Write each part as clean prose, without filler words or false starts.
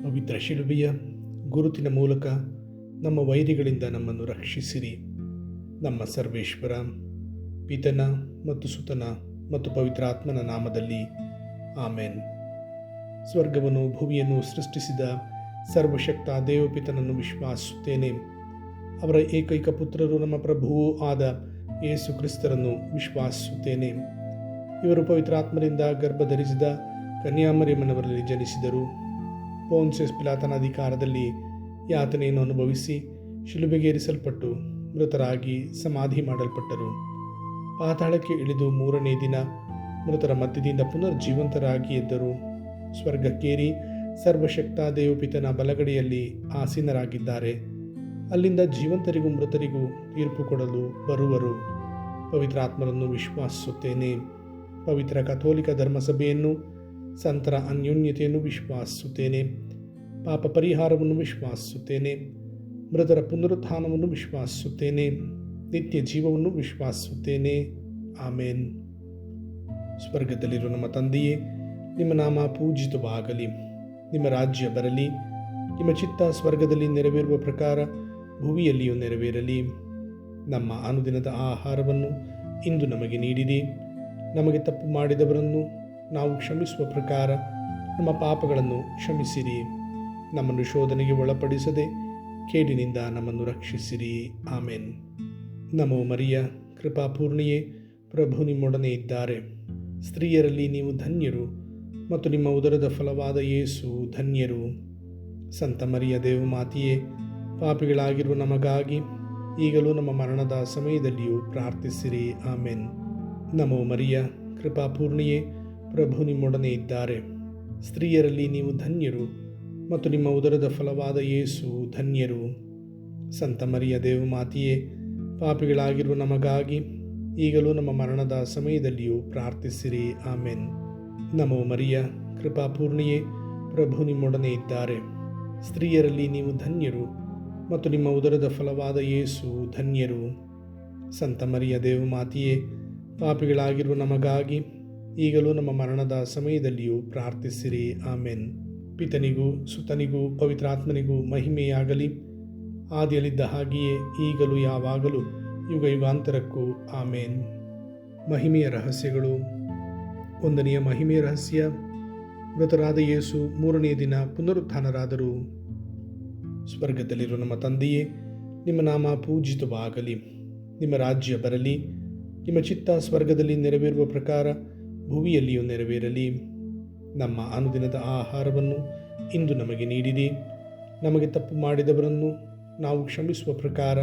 ಪವಿತ್ರ ಶಿಲುಬೆಯ ಗುರುತಿನ ಮೂಲಕ ನಮ್ಮ ವೈರಿಗಳಿಂದ ನಮ್ಮನ್ನು ರಕ್ಷಿಸಿರಿ. ನಮ್ಮ ಸರ್ವೇಶ್ವರ, ಪಿತನ ಮತ್ತು ಸುತನ ಮತ್ತು ಪವಿತ್ರಾತ್ಮನ ನಾಮದಲ್ಲಿ ಆಮೇನ್. ಸ್ವರ್ಗವನ್ನು ಭೂಮಿಯನ್ನು ಸೃಷ್ಟಿಸಿದ ಸರ್ವಶಕ್ತ ದೇವಪಿತನನ್ನು ವಿಶ್ವಾಸಿಸುತ್ತೇನೆ. ಅವರ ಏಕೈಕ ಪುತ್ರರು ನಮ್ಮ ಪ್ರಭುವೂ ಆದ ಯೇಸು ಕ್ರಿಸ್ತರನ್ನು ವಿಶ್ವಾಸಿಸುತ್ತೇನೆ. ಇವರು ಪವಿತ್ರಾತ್ಮರಿಂದ ಗರ್ಭಧರಿಸಿದ ಕನ್ಯಾಮರಿಯಮ್ಮನವರಲ್ಲಿ ಜನಿಸಿದರು. ಪೋನ್ಸಿಯಸ್ ಪಿಲಾತನ ಅಧಿಕಾರದಲ್ಲಿ ಯಾತನೆಯನ್ನು ಅನುಭವಿಸಿ ಶಿಲುಬೆಗೇರಿಸಲ್ಪಟ್ಟು ಮೃತರಾಗಿ ಸಮಾಧಿ ಮಾಡಲ್ಪಟ್ಟರು. ಪಾತಾಳಕ್ಕೆ ಇಳಿದು 3ನೇ ದಿನ ಮೃತರ ಮಧ್ಯದಿಂದ ಪುನರ್ಜೀವಂತರಾಗಿ ಎದ್ದರು. ಸ್ವರ್ಗಕ್ಕೇರಿ ಸರ್ವಶಕ್ತ ದೇವಪಿತನ ಬಲಗಡೆಯಲ್ಲಿ ಆಸೀನರಾಗಿದ್ದಾರೆ. ಅಲ್ಲಿಂದ ಜೀವಂತರಿಗೂ ಮೃತರಿಗೂ ತೀರ್ಪು ಕೊಡಲು ಬರುವರು. ಪವಿತ್ರಾತ್ಮರನ್ನು ವಿಶ್ವಾಸಿಸುತ್ತೇನೆ. ಪವಿತ್ರ ಕಥೋಲಿಕ ಧರ್ಮಸಭೆಯನ್ನು, ಸಂತರ ಅನ್ಯೋನ್ಯತೆಯನ್ನು ವಿಶ್ವಾಸಿಸುತ್ತೇನೆ. ಪಾಪ ಪರಿಹಾರವನ್ನು ವಿಶ್ವಾಸಿಸುತ್ತೇನೆ. ಮೃತರ ಪುನರುತ್ಥಾನವನ್ನು ವಿಶ್ವಾಸಿಸುತ್ತೇನೆ. ನಿತ್ಯ ಜೀವವನ್ನು ವಿಶ್ವಾಸಿಸುತ್ತೇನೆ. ಆಮೇನ್. ಸ್ವರ್ಗದಲ್ಲಿರುವ ನಮ್ಮ ತಂದೆಯೇ, ನಿಮ್ಮ ನಾಮ ಪೂಜಿತವಾಗಲಿ. ನಿಮ್ಮ ರಾಜ್ಯ ಬರಲಿ. ನಿಮ್ಮ ಚಿತ್ತ ಸ್ವರ್ಗದಲ್ಲಿ ನೆರವೇರುವ ಪ್ರಕಾರ ಭುವಿಯಲ್ಲಿಯೂ ನೆರವೇರಲಿ. ನಮ್ಮ ಅನುದಿನದ ಆಹಾರವನ್ನು ಇಂದು ನಮಗೆ ನೀಡಿರಿ. ನಮಗೆ ತಪ್ಪು ಮಾಡಿದವರನ್ನು ನಾವು ಕ್ಷಮಿಸುವ ಪ್ರಕಾರ ನಮ್ಮ ಪಾಪಗಳನ್ನು ಕ್ಷಮಿಸಿರಿ. ನಮ್ಮನ್ನು ಶೋಧನೆಗೆ ಒಳಪಡಿಸದೆ ಕೇಡಿನಿಂದ ನಮ್ಮನ್ನು ರಕ್ಷಿಸಿರಿ. ಆಮೇನ್. ನಮೋ ಮರಿಯ, ಕೃಪಾಪೂರ್ಣಿಯೇ, ಪ್ರಭು ನಿಮ್ಮೊಡನೆ ಇದ್ದಾರೆ. ಸ್ತ್ರೀಯರಲ್ಲಿ ನೀವು ಧನ್ಯರು ಮತ್ತು ನಿಮ್ಮ ಉದರದ ಫಲವಾದ ಯೇಸು ಧನ್ಯರು. ಸಂತ ಮರಿಯ ದೇವಮಾತೆಯೇ, ಪಾಪಿಗಳಾಗಿರುವ ನಮಗಾಗಿ ಈಗಲೂ ನಮ್ಮ ಮರಣದ ಸಮಯದಲ್ಲಿಯೂ ಪ್ರಾರ್ಥಿಸಿರಿ. ಆಮೇನ್. ನಮೋ ಮರಿಯ, ಕೃಪಾಪೂರ್ಣಿಯೇ, ಪ್ರಭು ನಿಮ್ಮೊಡನೆ ಇದ್ದಾರೆ. ಸ್ತ್ರೀಯರಲ್ಲಿ ನೀವು ಧನ್ಯರು ಮತ್ತು ನಿಮ್ಮ ಉದರದ ಫಲವಾದ ಯೇಸು ಧನ್ಯರು. ಸಂತ ಮರಿಯ ದೇವಮಾತೆಯೇ, ಪಾಪಿಗಳಾಗಿರುವ ನಮಗಾಗಿ ಈಗಲೂ ನಮ್ಮ ಮರಣದ ಸಮಯದಲ್ಲಿಯೂ ಪ್ರಾರ್ಥಿಸಿರಿ. ಆಮೇನ್. ನಮೋ ಮರಿಯ, ಕೃಪಾಪೂರ್ಣಿಯೇ, ಪ್ರಭು ನಿಮ್ಮೊಡನೆ ಇದ್ದಾರೆ. ಸ್ತ್ರೀಯರಲ್ಲಿ ನೀವು ಧನ್ಯರು ಮತ್ತು ನಿಮ್ಮ ಉದರದ ಫಲವಾದ ಯೇಸು ಧನ್ಯರು. ಸಂತ ಮರಿಯ ದೇವಮಾತೆಯೇ, ಪಾಪಿಗಳಾಗಿರುವ ನಮಗಾಗಿ ಈಗಲೂ ನಮ್ಮ ಮರಣದ ಸಮಯದಲ್ಲಿಯೂ ಪ್ರಾರ್ಥಿಸಿರಿ. ಆಮೇನ್. ಪಿತನಿಗೂ ಸುತನಿಗೂ ಪವಿತ್ರಾತ್ಮನಿಗೂ ಮಹಿಮೆಯಾಗಲಿ, ಆದಿಯಲ್ಲಿದ್ದ ಹಾಗೆಯೇ ಈಗಲೂ ಯಾವಾಗಲೂ ಯುಗ ಯುಗಾಂತರಕ್ಕೂ ಆಮೇನ್. ಮಹಿಮೆಯ ರಹಸ್ಯಗಳು. 1ನೆಯ ಮಹಿಮೆಯ ರಹಸ್ಯ, ಮೃತರಾದ ಯೇಸು 3ನೇ ದಿನ ಪುನರುತ್ಥಾನರಾದರು. ಸ್ವರ್ಗದಲ್ಲಿರುವ ನಮ್ಮ ತಂದೆಯೇ, ನಿಮ್ಮ ನಾಮ ಪೂಜಿತವಾಗಲಿ. ನಿಮ್ಮ ರಾಜ್ಯ ಬರಲಿ. ನಿಮ್ಮ ಚಿತ್ತ ಸ್ವರ್ಗದಲ್ಲಿ ನೆರವೇರುವ ಪ್ರಕಾರ ಭುವಿಯಲ್ಲಿಯೂ ನೆರವೇರಲಿ. ನಮ್ಮ ಅನುದಿನದ ಆಹಾರವನ್ನು ಇಂದು ನಮಗೆ ನೀಡಿರಿ. ನಮಗೆ ತಪ್ಪು ಮಾಡಿದವರನ್ನು ನಾವು ಕ್ಷಮಿಸುವ ಪ್ರಕಾರ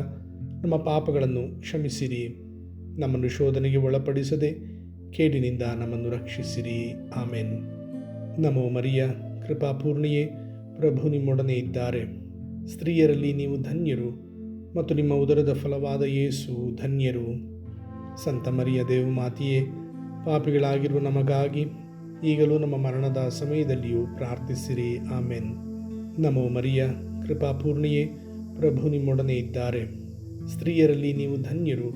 ನಮ್ಮ ಪಾಪಗಳನ್ನು ಕ್ಷಮಿಸಿರಿ. ನಮ್ಮನ್ನು ಶೋಧನೆಗೆ ಒಳಪಡಿಸದೆ ಕೇಡಿನಿಂದ ನಮ್ಮನ್ನು ರಕ್ಷಿಸಿರಿ. ಆಮೇನ್. ನಮೋ ಮರಿಯ, ಕೃಪಾಪೂರ್ಣಿಯೇ, ಪ್ರಭು ನಿಮ್ಮೊಡನೆ ಇದ್ದಾರೆ. ಸ್ತ್ರೀಯರಲ್ಲಿ ನೀವು ಧನ್ಯರು ಮತ್ತು ನಿಮ್ಮ ಉದರದ ಫಲವಾದ ಯೇಸು ಧನ್ಯರು. ಸಂತ ಮರಿಯ ದೇವಮಾತೆಯೇ, ಪಾಪಿಗಳಾಗಿರುವ ನಮಗಾಗಿ ಈಗಲೂ ನಮ್ಮ ಮರಣದ ಸಮಯದಲ್ಲಿಯೂ ಪ್ರಾರ್ಥಿಸಿರಿ. ಆಮೇನ್. ನಮೋ ಮರಿಯ, ಕೃಪಾಪೂರ್ಣಿಯೇ, ಪ್ರಭು ನಿಮ್ಮೊಡನೆ ಇದ್ದಾರೆ. ಸ್ತ್ರೀಯರಲ್ಲಿ ನೀವು ಧನ್ಯರು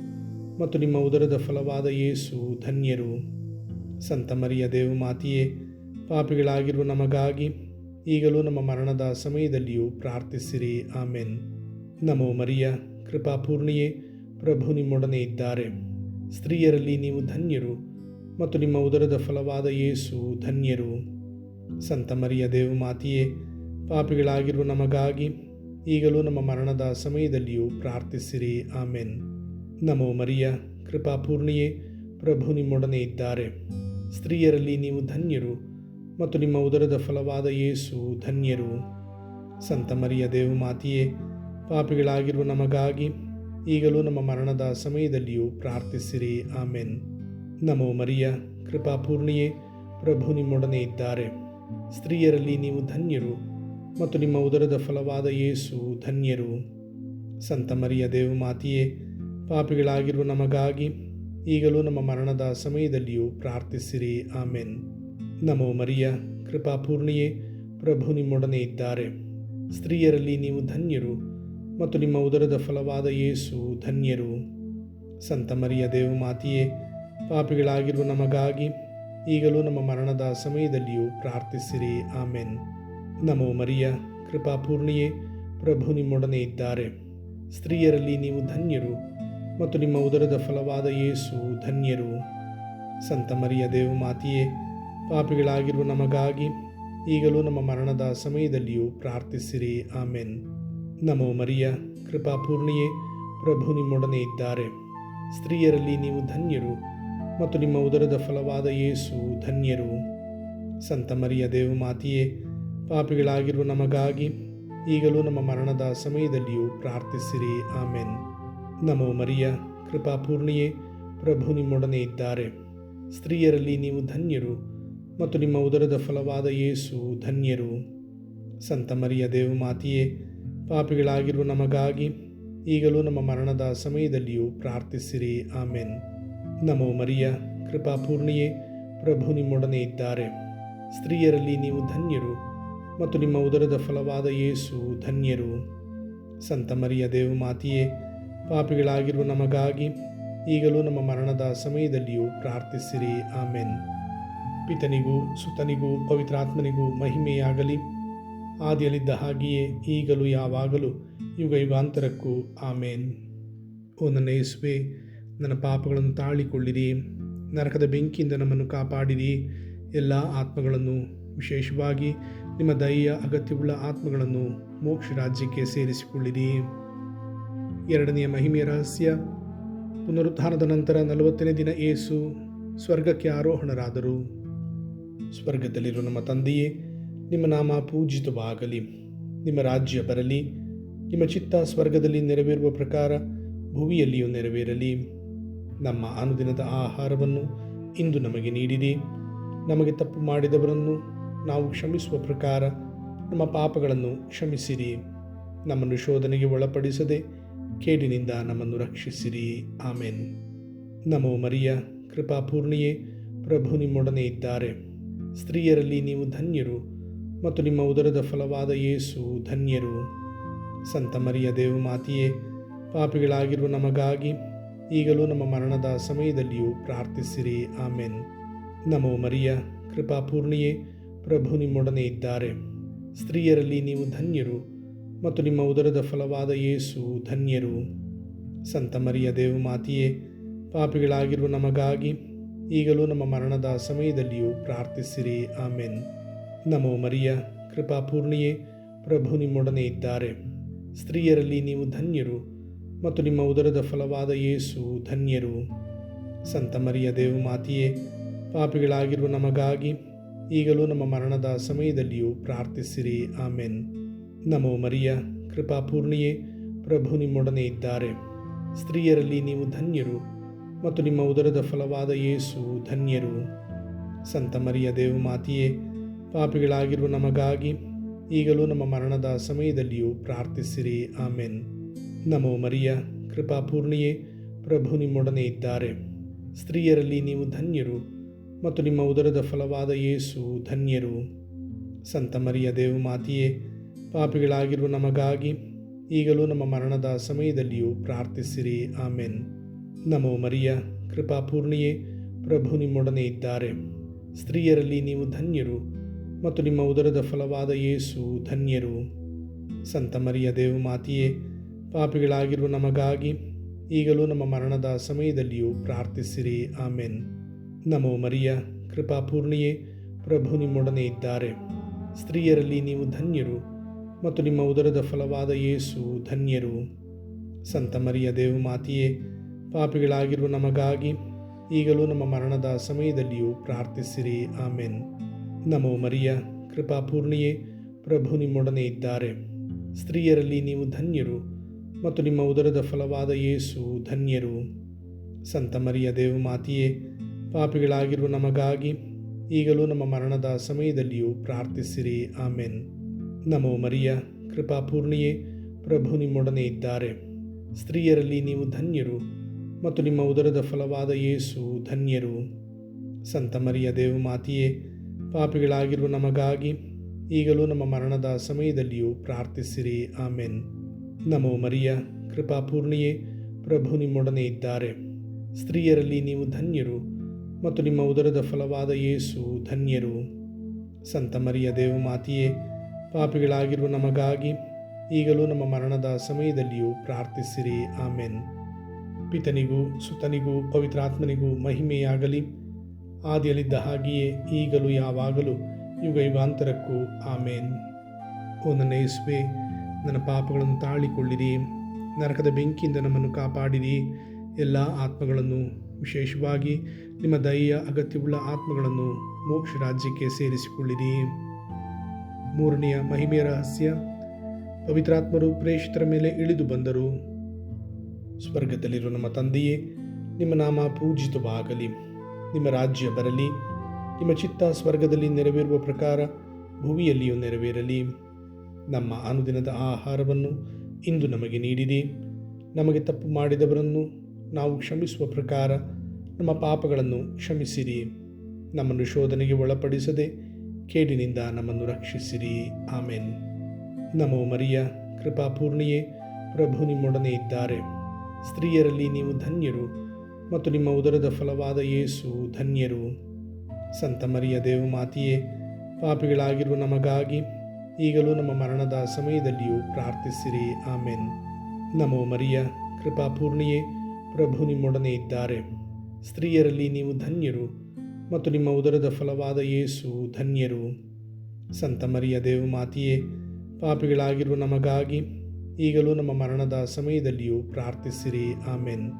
ಮತ್ತು ನಿಮ್ಮ ಉದರದ ಫಲವಾದ ಯೇಸು ಧನ್ಯರು. ಸಂತ ಮರಿಯ ದೇವಮಾತೆಯೇ, ಪಾಪಿಗಳಾಗಿರುವ ನಮಗಾಗಿ ಈಗಲೂ ನಮ್ಮ ಮರಣದ ಸಮಯದಲ್ಲಿಯೂ ಪ್ರಾರ್ಥಿಸಿರಿ. ಆಮೇನ್. ನಮೋ ಮರಿಯ, ಕೃಪಾಪೂರ್ಣಿಯೇ, ಪ್ರಭು ನಿಮ್ಮೊಡನೆ ಇದ್ದಾರೆ. ಸ್ತ್ರೀಯರಲ್ಲಿ ನೀವು ಧನ್ಯರು ಮತ್ತು ನಿಮ್ಮ ಉದರದ ಫಲವಾದ ಯೇಸು ಧನ್ಯರು. ಸಂತ ಮರಿಯ ದೇವಮಾತೆಯೇ, ಪಾಪಿಗಳಾಗಿರುವ ನಮಗಾಗಿ ಈಗಲೂ ನಮ್ಮ ಮರಣದ ಸಮಯದಲ್ಲಿಯೂ ಪ್ರಾರ್ಥಿಸಿರಿ. ಆಮೇನ್. ನಮೋ ಮರಿಯ, ಕೃಪಾಪೂರ್ಣಿಯೇ, ಪ್ರಭು ನಿಮ್ಮೊಡನೆ ಇದ್ದಾರೆ. ಸ್ತ್ರೀಯರಲ್ಲಿ ನೀವು ಧನ್ಯರು ಮತ್ತು ನಿಮ್ಮ ಉದರದ ಫಲವಾದ ಯೇಸು ಧನ್ಯರು. ಸಂತ ಮರಿಯ ದೇವಮಾತೆಯೇ, ಪಾಪಿಗಳಾಗಿರುವ ನಮಗಾಗಿ ಈಗಲೂ ನಮ್ಮ ಮರಣದ ಸಮಯದಲ್ಲಿಯೂ ಪ್ರಾರ್ಥಿಸಿರಿ. ಆಮೇನ್. ನಮೋ ಮರಿಯ, ಕೃಪಾಪೂರ್ಣಿಯೇ, ಪ್ರಭು ನಿಮ್ಮೊಡನೆ ಇದ್ದಾರೆ. ಸ್ತ್ರೀಯರಲ್ಲಿ ನೀವು ಧನ್ಯರು ಮತ್ತು ನಿಮ್ಮ ಉದರದ ಫಲವಾದ ಯೇಸು ಧನ್ಯರು. ಸಂತ ಮರಿಯ ದೇವಮಾತೆಯೇ, ಪಾಪಿಗಳಾಗಿರುವ ನಮಗಾಗಿ ಈಗಲೂ ನಮ್ಮ ಮರಣದ ಸಮಯದಲ್ಲಿಯೂ ಪ್ರಾರ್ಥಿಸಿರಿ. ಆಮೇನ್. ನಮೋ ಮರಿಯ, ಕೃಪಾಪೂರ್ಣಿಯೇ, ಪ್ರಭು ನಿಮ್ಮೊಡನೆ ಇದ್ದಾರೆ. ಸ್ತ್ರೀಯರಲ್ಲಿ ನೀವು ಧನ್ಯರು ಮತ್ತು ನಿಮ್ಮ ಉದರದ ಫಲವಾದ ಯೇಸು ಧನ್ಯರು. ಸಂತ ಮರಿಯ ದೇವಮಾತೆಯೇ, ಪಾಪಿಗಳಾಗಿರುವ ನಮಗಾಗಿ ಈಗಲೂ ನಮ್ಮ ಮರಣದ ಸಮಯದಲ್ಲಿಯೂ ಪ್ರಾರ್ಥಿಸಿರಿ. ಆಮೇನ್. ನಮೋ ಮರಿಯ, ಕೃಪಾಪೂರ್ಣಿಯೇ, ಪ್ರಭು ನಿಮ್ಮೊಡನೆ ಇದ್ದಾರೆ. ಸ್ತ್ರೀಯರಲ್ಲಿ ನೀವು ಧನ್ಯರು ಮತ್ತು ನಿಮ್ಮ ಉದರದ ಫಲವಾದ ಯೇಸು ಧನ್ಯರು. ಸಂತ ಮರಿಯ ದೇವಮಾತೆಯೇ, ಪಾಪಿಗಳಾಗಿರುವ ನಮಗಾಗಿ ಈಗಲೂ ನಮ್ಮ ಮರಣದ ಸಮಯದಲ್ಲಿಯೂ ಪ್ರಾರ್ಥಿಸಿರಿ. ಆಮೆನ್. ನಮೋ ಮರಿಯ, ಕೃಪಾಪೂರ್ಣಿಯೇ, ಪ್ರಭು ನಿಮ್ಮೊಡನೆ ಇದ್ದಾರೆ. ಸ್ತ್ರೀಯರಲ್ಲಿ ನೀವು ಧನ್ಯರು ಮತ್ತು ನಿಮ್ಮ ಉದರದ ಫಲವಾದ ಯೇಸು ಧನ್ಯರು. ಸಂತ ಮರಿಯ ದೇವಮಾತೆಯೇ, ಪಾಪಿಗಳಾಗಿರುವ ನಮಗಾಗಿ ಈಗಲೂ ನಮ್ಮ ಮರಣದ ಸಮಯದಲ್ಲಿಯೂ ಪ್ರಾರ್ಥಿಸಿರಿ. ಆಮೆನ್. ನಮೋ ಮರಿಯ, ಕೃಪಾಪೂರ್ಣಿಯೇ, ಪ್ರಭು ನಿಮ್ಮೊಡನೆ ಇದ್ದಾರೆ. ಸ್ತ್ರೀಯರಲ್ಲಿ ನೀವು ಧನ್ಯರು ಮತ್ತು ನಿಮ್ಮ ಉದರದ ಫಲವಾದ ಯೇಸು ಧನ್ಯರು. ಸಂತ ಮರಿಯ ದೇವಮಾತೆಯೇ, ಪಾಪಿಗಳಾಗಿರುವ ನಮಗಾಗಿ ಈಗಲೂ ನಮ್ಮ ಮರಣದ ಸಮಯದಲ್ಲಿಯೂ ಪ್ರಾರ್ಥಿಸಿರಿ. ಆಮೆನ್. ನಮೋ ಮರಿಯ, ಕೃಪಾಪೂರ್ಣಿಯೇ, ಪ್ರಭು ನಿಮ್ಮೊಡನೆ ಇದ್ದಾರೆ. ಸ್ತ್ರೀಯರಲ್ಲಿ ನೀವು ಧನ್ಯರು ಮತ್ತು ನಿಮ್ಮ ಉದರದ ಫಲವಾದ ಯೇಸು ಧನ್ಯರು. ಸಂತ ಮರಿಯ ದೇವಮಾತೆಯೇ, ಪಾಪಿಗಳಾಗಿರುವ ನಮಗಾಗಿ ಈಗಲೂ ನಮ್ಮ ಮರಣದ ಸಮಯದಲ್ಲಿಯೂ ಪ್ರಾರ್ಥಿಸಿರಿ. ಆಮೆನ್. ಪಿತನಿಗೂ ಸುತನಿಗೂ ಪವಿತ್ರಾತ್ಮನಿಗೂ ಮಹಿಮೆಯಾಗಲಿ, ಆದಿಯಲ್ಲಿದ್ದ ಹಾಗೆಯೇ ಈಗಲೂ ಯಾವಾಗಲೂ ಯುಗ ಯುಗಾಂತರಕ್ಕೂ. ಆಮೇನ್. ಓ ನನ್ನ ಯೇಸುವೇ, ನನ್ನ ಪಾಪಗಳನ್ನು ತಾಳಿಕೊಳ್ಳಿರಿ, ನರಕದ ಬೆಂಕಿಯಿಂದ ನಮ್ಮನ್ನು ಕಾಪಾಡಿರಿ. ಎಲ್ಲ ಆತ್ಮಗಳನ್ನು, ವಿಶೇಷವಾಗಿ ನಿಮ್ಮ ದಯೆಯ ಅಗತ್ಯವುಳ್ಳ ಆತ್ಮಗಳನ್ನು ಮೋಕ್ಷ ರಾಜ್ಯಕ್ಕೆ ಸೇರಿಸಿಕೊಳ್ಳಿರಿ. ಎರಡನೆಯ ಮಹಿಮೆಯ ರಹಸ್ಯ. ಪುನರುತ್ಥಾನದ ನಂತರ 40ನೇ ದಿನ ಯೇಸು ಸ್ವರ್ಗಕ್ಕೆ ಆರೋಹಣರಾದರು. ಸ್ವರ್ಗದಲ್ಲಿರುವ ನಮ್ಮ ತಂದೆಯೇ, ನಿಮ್ಮ ನಾಮ ಪೂಜಿತವಾಗಲಿ, ನಿಮ್ಮ ರಾಜ್ಯ ಬರಲಿ, ನಿಮ್ಮ ಚಿತ್ತ ಸ್ವರ್ಗದಲ್ಲಿ ನೆರವೇರುವ ಪ್ರಕಾರ ಭುವಿಯಲ್ಲಿಯೂ ನೆರವೇರಲಿ. ನಮ್ಮ ಅನುದಿನದ ಆಹಾರವನ್ನು ಇಂದು ನಮಗೆ ನೀಡಿರಿ. ನಮಗೆ ತಪ್ಪು ಮಾಡಿದವರನ್ನು ನಾವು ಕ್ಷಮಿಸುವ ಪ್ರಕಾರ ನಮ್ಮ ಪಾಪಗಳನ್ನು ಕ್ಷಮಿಸಿರಿ. ನಮ್ಮನ್ನು ಶೋಧನೆಗೆ ಒಳಪಡಿಸದೆ ಕೇಡಿನಿಂದ ನಮ್ಮನ್ನು ರಕ್ಷಿಸಿರಿ. ಆಮೆನ್. ನಮೋ ಮರಿಯ, ಕೃಪಾಪೂರ್ಣಿಯೇ, ಪ್ರಭು ನಿಮ್ಮೊಡನೆ ಇದ್ದಾರೆ. ಸ್ತ್ರೀಯರಲ್ಲಿ ನೀವು ಧನ್ಯರು ಮತ್ತು ನಿಮ್ಮ ಉದರದ ಫಲವಾದ ಯೇಸು ಧನ್ಯರು. ಸಂತ ಮರಿಯ ದೇವಮಾತೆಯೇ, ಪಾಪಿಗಳಾಗಿರುವ ನಮಗಾಗಿ ಈಗಲೂ ನಮ್ಮ ಮರಣದ ಸಮಯದಲ್ಲಿಯೂ ಪ್ರಾರ್ಥಿಸಿರಿ. ಆಮೆನ್. ನಮೋ ಮರಿಯ, ಕೃಪಾಪೂರ್ಣಿಯೇ, ಪ್ರಭು ನಿಮ್ಮೊಡನೆ ಇದ್ದಾರೆ. ಸ್ತ್ರೀಯರಲ್ಲಿ ನೀವು ಧನ್ಯರು ಮತ್ತು ನಿಮ್ಮ ಉದರದ ಫಲವಾದ ಯೇಸು ಧನ್ಯರು. ಸಂತ ಮರಿಯ ದೇವಮಾತೆಯೇ, ಪಾಪಿಗಳಾಗಿರುವ ನಮಗಾಗಿ ಈಗಲೂ ನಮ್ಮ ಮರಣದ ಸಮಯದಲ್ಲಿಯೂ ಪ್ರಾರ್ಥಿಸಿರಿ. ಆಮೆನ್. ನಮೋ ಮರಿಯ, ಕೃಪಾಪೂರ್ಣಿಯೇ, ಪ್ರಭು ನಿಮ್ಮೊಡನೆ ಇದ್ದಾರೆ. ಸ್ತ್ರೀಯರಲ್ಲಿ ನೀವು ಧನ್ಯರು ಮತ್ತು ನಿಮ್ಮ ಉದರದ ಫಲವಾದ ಯೇಸು ಧನ್ಯರು. ಸಂತ ಮರಿಯ ದೇವಮಾತೆಯೇ, ಪಾಪಿಗಳಾಗಿರುವ ನಮಗಾಗಿ ಈಗಲೂ ನಮ್ಮ ಮರಣದ ಸಮಯದಲ್ಲಿಯೂ ಪ್ರಾರ್ಥಿಸಿರಿ. ಆಮೆನ್. ನಮೋ ಮರಿಯ, ಕೃಪಾಪೂರ್ಣಿಯೇ, ಪ್ರಭು ನಿಮ್ಮೊಡನೆ ಇದ್ದಾರೆ. ಸ್ತ್ರೀಯರಲ್ಲಿ ನೀವು ಧನ್ಯರು ಮತ್ತು ನಿಮ್ಮ ಉದರದ ಫಲವಾದ ಯೇಸು ಧನ್ಯರು. ಸಂತ ಮರಿಯ ದೇವಮಾತೆಯೇ, ಪಾಪಿಗಳಾಗಿರುವ ನಮಗಾಗಿ ಈಗಲೂ ನಮ್ಮ ಮರಣದ ಸಮಯದಲ್ಲಿಯೂ ಪ್ರಾರ್ಥಿಸಿರಿ. ಆಮೆನ್. ನಮೋ ಮರಿಯ, ಕೃಪಾಪೂರ್ಣಿಯೇ, ಪ್ರಭು ನಿಮ್ಮೊಡನೆ ಇದ್ದಾರೆ. ಸ್ತ್ರೀಯರಲ್ಲಿ ನೀವು ಧನ್ಯರು ಮತ್ತು ನಿಮ್ಮ ಉದರದ ಫಲವಾದ ಯೇಸು ಧನ್ಯರು. ಸಂತ ಮರಿಯ ದೇವಮಾತೆಯೇ, ಪಾಪಿಗಳಾಗಿರುವ ನಮಗಾಗಿ ಈಗಲೂ ನಮ್ಮ ಮರಣದ ಸಮಯದಲ್ಲಿಯೂ ಪ್ರಾರ್ಥಿಸಿರಿ. ಆಮೆನ್. ನಮೋ ಮರಿಯ, ಕೃಪಾಪೂರ್ಣಿಯೇ, ಪ್ರಭು ನಿಮ್ಮೊಡನೆ ಇದ್ದಾರೆ. ಸ್ತ್ರೀಯರಲ್ಲಿ ನೀವು ಧನ್ಯರು ಮತ್ತು ನಿಮ್ಮ ಉದರದ ಫಲವಾದ ಯೇಸು ಧನ್ಯರು. ಸಂತ ಮರಿಯ ದೇವಮಾತೆಯೇ, ಪಾಪಿಗಳಾಗಿರುವ ನಮಗಾಗಿ ಈಗಲೂ ನಮ್ಮ ಮರಣದ ಸಮಯದಲ್ಲಿಯೂ ಪ್ರಾರ್ಥಿಸಿರಿ. ಆಮೆನ್. ನಮೋ ಮರಿಯ, ಕೃಪಾಪೂರ್ಣಿಯೇ, ಪ್ರಭು ನಿಮ್ಮೊಡನೆ ಇದ್ದಾರೆ. ಸ್ತ್ರೀಯರಲ್ಲಿ ನೀವು ಧನ್ಯರು ಮತ್ತು ನಿಮ್ಮ ಉದರದ ಫಲವಾದ ಯೇಸು ಧನ್ಯರು. ಸಂತ ಮರಿಯ ದೇವಮಾತೆಯೇ, ಪಾಪಿಗಳಾಗಿರುವ ನಮಗಾಗಿ ಈಗಲೂ ನಮ್ಮ ಮರಣದ ಸಮಯದಲ್ಲಿಯೂ ಪ್ರಾರ್ಥಿಸಿರಿ. ಆಮೆನ್. ನಮೋ ಮರಿಯ, ಕೃಪಾಪೂರ್ಣಿಯೇ, ಪ್ರಭು ನಿಮ್ಮೊಡನೆ ಇದ್ದಾರೆ. ಸ್ತ್ರೀಯರಲ್ಲಿ ನೀವು ಧನ್ಯರು ಮತ್ತು ನಿಮ್ಮ ಉದರದ ಫಲವಾದ ಯೇಸು ಧನ್ಯರು. ಸಂತ ಮರಿಯ ದೇವಮಾತೆಯೇ, ಪಾಪಿಗಳಾಗಿರುವ ನಮಗಾಗಿ ಈಗಲೂ ನಮ್ಮ ಮರಣದ ಸಮಯದಲ್ಲಿಯೂ ಪ್ರಾರ್ಥಿಸಿರಿ. ಆಮೆನ್. ನಮೋ ಮರಿಯ, ಕೃಪಾಪೂರ್ಣಿಯೇ, ಪ್ರಭು ನಿಮ್ಮೊಡನೆ ಇದ್ದಾರೆ. ಸ್ತ್ರೀಯರಲ್ಲಿ ನೀವು ಧನ್ಯರು ಮತ್ತು ನಿಮ್ಮ ಉದರದ ಫಲವಾದ ಯೇಸು ಧನ್ಯರು. ಸಂತ ಮರಿಯ ದೇವಮಾತೆಯೇ, ಪಾಪಿಗಳಾಗಿರುವ ನಮಗಾಗಿ ಈಗಲೂ ನಮ್ಮ ಮರಣದ ಸಮಯದಲ್ಲಿಯೂ ಪ್ರಾರ್ಥಿಸಿರಿ. ಆಮೆನ್. ನಮೋ ಮರಿಯ, ಕೃಪಾಪೂರ್ಣಿಯೇ, ಪ್ರಭು ನಿಮ್ಮೊಡನೆ ಇದ್ದಾರೆ. ಸ್ತ್ರೀಯರಲ್ಲಿ ನೀವು ಧನ್ಯರು ಮತ್ತು ನಿಮ್ಮ ಉದರದ ಫಲವಾದ ಯೇಸು ಧನ್ಯರು. ಸಂತ ಮರಿಯ ದೇವಮಾತೆಯೇ, ಪಾಪಿಗಳಾಗಿರುವ ನಮಗಾಗಿ ಈಗಲೂ ನಮ್ಮ ಮರಣದ ಸಮಯದಲ್ಲಿಯೂ ಪ್ರಾರ್ಥಿಸಿರಿ. ಆಮೆನ್. ಪಿತನಿಗೂ ಸುತನಿಗೂ ಪವಿತ್ರಾತ್ಮನಿಗೂ ಮಹಿಮೆಯಾಗಲಿ, ಆದಿಯಲ್ಲಿದ್ದ ಹಾಗೆಯೇ ಈಗಲೂ ಯಾವಾಗಲೂ ಯುಗ ಯುಗಾಂತರಕ್ಕೂ. ಆಮೇನ್. ಓ ನನ್ನ ಯೇಸುವೆ, ನನ್ನ ಪಾಪಗಳನ್ನು ತಾಳಿಕೊಳ್ಳಿರಿ, ನರಕದ ಬೆಂಕಿಯಿಂದ ನಮ್ಮನ್ನು ಕಾಪಾಡಿರಿ. ಎಲ್ಲ ಆತ್ಮಗಳನ್ನು, ವಿಶೇಷವಾಗಿ ನಿಮ್ಮ ದಯೆಯ ಅಗತ್ಯವುಳ್ಳ ಆತ್ಮಗಳನ್ನು ಮೋಕ್ಷ ರಾಜ್ಯಕ್ಕೆ ಸೇರಿಸಿಕೊಳ್ಳಿರಿ. ಮೂರನೆಯ ಮಹಿಮೆಯ ರಹಸ್ಯ, ಪವಿತ್ರಾತ್ಮರು ಪ್ರೇಷಿತರ ಮೇಲೆ ಇಳಿದು ಬಂದರು. ಸ್ವರ್ಗದಲ್ಲಿರುವ ನಮ್ಮ ತಂದೆಯೇ, ನಿಮ್ಮ ನಾಮ ಪೂಜಿತವಾಗಲಿ, ನಿಮ್ಮ ರಾಜ್ಯ ಬರಲಿ, ನಿಮ್ಮ ಚಿತ್ತ ಸ್ವರ್ಗದಲ್ಲಿ ನೆರವೇರುವ ಪ್ರಕಾರ ಭುವಿಯಲ್ಲಿಯೂ ನೆರವೇರಲಿ. ನಮ್ಮ ಅನುದಿನದ ಆಹಾರವನ್ನು ಇಂದು ನಮಗೆ ನೀಡಿರಿ. ನಮಗೆ ತಪ್ಪು ಮಾಡಿದವರನ್ನು ನಾವು ಕ್ಷಮಿಸುವ ಪ್ರಕಾರ ನಮ್ಮ ಪಾಪಗಳನ್ನು ಕ್ಷಮಿಸಿರಿ. ನಮ್ಮನ್ನು ಶೋಧನೆಗೆ ಒಳಪಡಿಸದೆ ಕೇಡಿನಿಂದ ನಮ್ಮನ್ನು ರಕ್ಷಿಸಿರಿ. ಆಮೆನ್. ನಮೋ ಮರಿಯ, ಕೃಪಾಪೂರ್ಣಿಯೇ, ಪ್ರಭು ನಿಮ್ಮೊಡನೆ ಇದ್ದಾರೆ. ಸ್ತ್ರೀಯರಲ್ಲಿ ನೀವು ಧನ್ಯರು, ಮತ್ತು ನಿಮ್ಮ ಉದರದ ಫಲವಾದ ಯೇಸು ಧನ್ಯರು. ಸಂತ ಮರಿಯ ದೇವಮಾತೆಯೇ, ಪಾಪಿಗಳಾಗಿರುವ ನಮಗಾಗಿ ಈಗಲೂ ನಮ್ಮ ಮರಣದ ಸಮಯದಲ್ಲಿಯೂ ಪ್ರಾರ್ಥಿಸಿರಿ. ಆಮೆನ್. ನಮೋ ಮರಿಯ, ಕೃಪಾಪೂರ್ಣಿಯೇ, ಪ್ರಭು ನಿಮ್ಮೊಡನೆ ಇದ್ದಾರೆ. ಸ್ತ್ರೀಯರಲ್ಲಿ ನೀವು ಧನ್ಯರು, ಮತ್ತು ನಿಮ್ಮ ಉದರದ ಫಲವಾದ ಯೇಸು ಧನ್ಯರು. ಸಂತ ಮರಿಯ ದೇವಮಾತೆಯೇ, ಪಾಪಿಗಳಾಗಿರುವ ನಮಗಾಗಿ ಈಗಲೂ ನಮ್ಮ ಮರಣದ ಸಮಯದಲ್ಲಿಯೂ ಪ್ರಾರ್ಥಿಸಿರಿ. ಆಮೆನ್.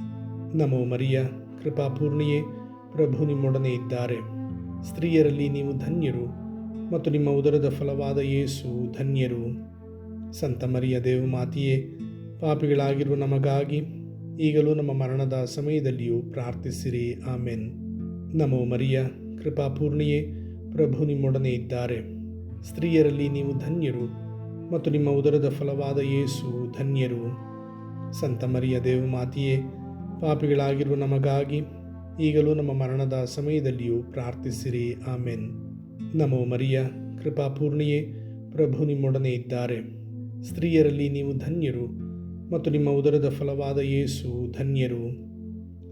ನಮೋ ಮರಿಯ, ಕೃಪಾಪೂರ್ಣಿಯೇ, ಪ್ರಭು ನಿಮ್ಮೊಡನೆ ಇದ್ದಾರೆ. ಸ್ತ್ರೀಯರಲ್ಲಿ ನೀವು ಧನ್ಯರು, ಮತ್ತು ನಿಮ್ಮ ಉದರದ ಫಲವಾದ ಯೇಸು ಧನ್ಯರು. ಸಂತ ಮರಿಯ ದೇವಮಾತೆಯೇ, ಪಾಪಿಗಳಾಗಿರುವ ನಮಗಾಗಿ ಈಗಲೂ ನಮ್ಮ ಮರಣದ ಸಮಯದಲ್ಲಿಯೂ ಪ್ರಾರ್ಥಿಸಿರಿ. ಆಮೆನ್. ನಮೋ ಮರಿಯ, ಕೃಪಾಪೂರ್ಣಿಯೇ, ಪ್ರಭು ನಿಮ್ಮೊಡನೆ ಇದ್ದಾರೆ. ಸ್ತ್ರೀಯರಲ್ಲಿ ನೀವು ಧನ್ಯರು, ಮತ್ತು ನಿಮ್ಮ ಉದರದ ಫಲವಾದ ಯೇಸು ಧನ್ಯರು. ಸಂತ ಮರಿಯ ದೇವಮಾತೆಯೇ, ಪಾಪಿಗಳಾಗಿರುವ ನಮಗಾಗಿ ಈಗಲೂ ನಮ್ಮ ಮರಣದ ಸಮಯದಲ್ಲಿಯೂ ಪ್ರಾರ್ಥಿಸಿರಿ. ಆಮೆನ್. ನಮೋ ಮರಿಯ, ಕೃಪಾಪೂರ್ಣಿಯೇ, ಪ್ರಭು ನಿಮ್ಮೊಡನೆ ಇದ್ದಾರೆ. ಸ್ತ್ರೀಯರಲ್ಲಿ ನೀವು ಧನ್ಯರು, ಮತ್ತು ನಿಮ್ಮ ಉದರದ ಫಲವಾದ ಯೇಸು ಧನ್ಯರು.